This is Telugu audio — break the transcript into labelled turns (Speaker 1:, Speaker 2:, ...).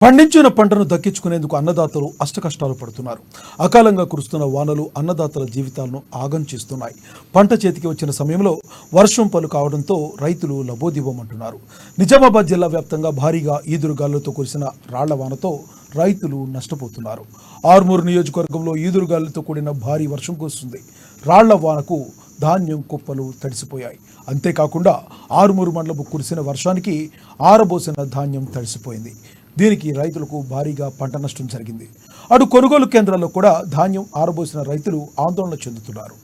Speaker 1: పండించిన పంటను దక్కించుకునేందుకు అన్నదాతలు అష్టకష్టాలు పడుతున్నారు. అకాలంగా కురుస్తున్న వానలు అన్నదాతల జీవితాలను ఆగం చేస్తున్నాయి. పంట చేతికి వచ్చిన సమయంలో వర్షం పలు కావడంతో రైతులు లబోదిబోమంటున్నారు. నిజామాబాద్ జిల్లా వ్యాప్తంగా భారీగా ఈదురుగాలులతో కురిసిన రాళ్ల వానతో రైతులు నష్టపోతున్నారు. ఆర్మూరు నియోజకవర్గంలో ఈదురుగాలులతో కూడిన భారీ వర్షం కురుస్తుంది. రాళ్ల వానకు ధాన్యం కుప్పలు తడిసిపోయాయి. అంతేకాకుండా ఆర్మూరు మండలం కురిసిన వర్షానికి ఆరబోసిన ధాన్యం తడిసిపోయింది. దీనికి రైతులకు భారీగా పంట నష్టం జరిగింది. అటు కొనుగోలు కేంద్రాల్లో కూడా ధాన్యం ఆరబోసిన రైతులు ఆందోళన చెందుతున్నారు.